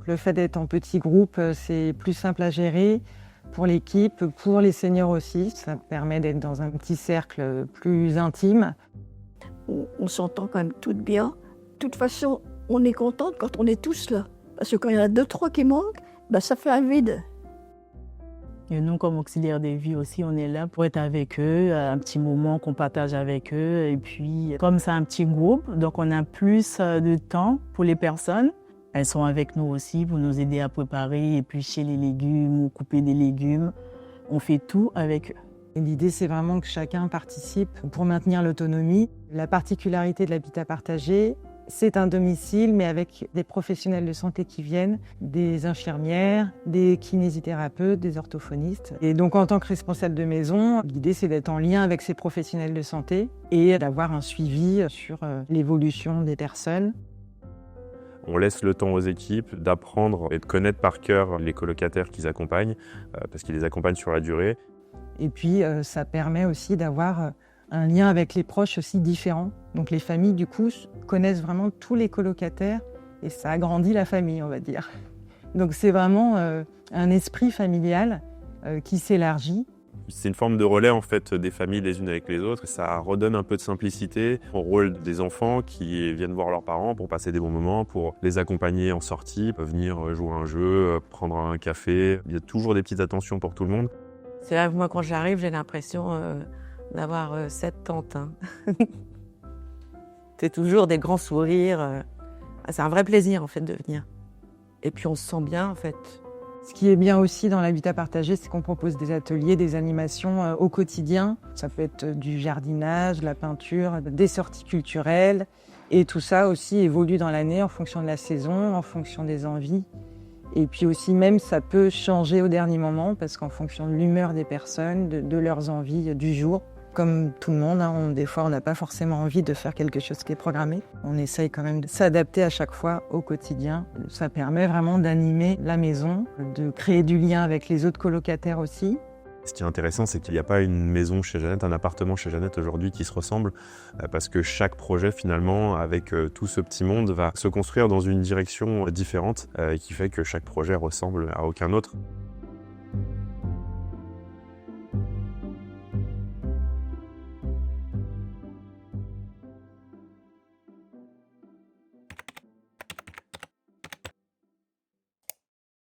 Le fait d'être en petit groupe, c'est plus simple à gérer pour l'équipe, pour les seniors aussi. Ça permet d'être dans un petit cercle plus intime. On s'entend quand même toutes bien. De toute façon, on est contente quand on est tous là. Parce que quand il y en a 2-3 qui manquent, ça fait un vide. Et nous, comme auxiliaires de vie aussi, on est là pour être avec eux, un petit moment qu'on partage avec eux. Et puis, comme c'est un petit groupe, donc on a plus de temps pour les personnes. Elles sont avec nous aussi pour nous aider à préparer, éplucher les légumes ou couper des légumes. On fait tout avec eux. Et l'idée, c'est vraiment que chacun participe pour maintenir l'autonomie. La particularité de l'habitat partagé, c'est un domicile, mais avec des professionnels de santé qui viennent, des infirmières, des kinésithérapeutes, des orthophonistes. Et donc, en tant que responsable de maison, l'idée, c'est d'être en lien avec ces professionnels de santé et d'avoir un suivi sur l'évolution des personnes. On laisse le temps aux équipes d'apprendre et de connaître par cœur les colocataires qu'ils accompagnent, parce qu'ils les accompagnent sur la durée. Et puis, ça permet aussi d'avoir un lien avec les proches aussi différents. Donc les familles, du coup, connaissent vraiment tous les colocataires et ça agrandit la famille, on va dire. Donc c'est vraiment un esprit familial qui s'élargit. C'est une forme de relais en fait des familles les unes avec les autres. Ça redonne un peu de simplicité au rôle des enfants qui viennent voir leurs parents pour passer des bons moments, pour les accompagner en sortie, ils peuvent venir jouer à un jeu, prendre un café. Il y a toujours des petites attentions pour tout le monde. C'est là que moi quand j'arrive, j'ai l'impression d'avoir 7 tantes. C'est toujours des grands sourires. C'est un vrai plaisir en fait de venir. Et puis on se sent bien en fait. Ce qui est bien aussi dans l'habitat partagé, c'est qu'on propose des ateliers, des animations au quotidien. Ça peut être du jardinage, de la peinture, des sorties culturelles. Et tout ça aussi évolue dans l'année en fonction de la saison, en fonction des envies. Et puis aussi même, ça peut changer au dernier moment parce qu'en fonction de l'humeur des personnes, de leurs envies du jour. Comme tout le monde, des fois on n'a pas forcément envie de faire quelque chose qui est programmé. On essaye quand même de s'adapter à chaque fois au quotidien. Ça permet vraiment d'animer la maison, de créer du lien avec les autres colocataires aussi. Ce qui est intéressant, c'est qu'il n'y a pas une maison chez Jeannette, un appartement chez Jeannette aujourd'hui qui se ressemble, parce que chaque projet finalement, avec tout ce petit monde, va se construire dans une direction différente, qui fait que chaque projet ressemble à aucun autre.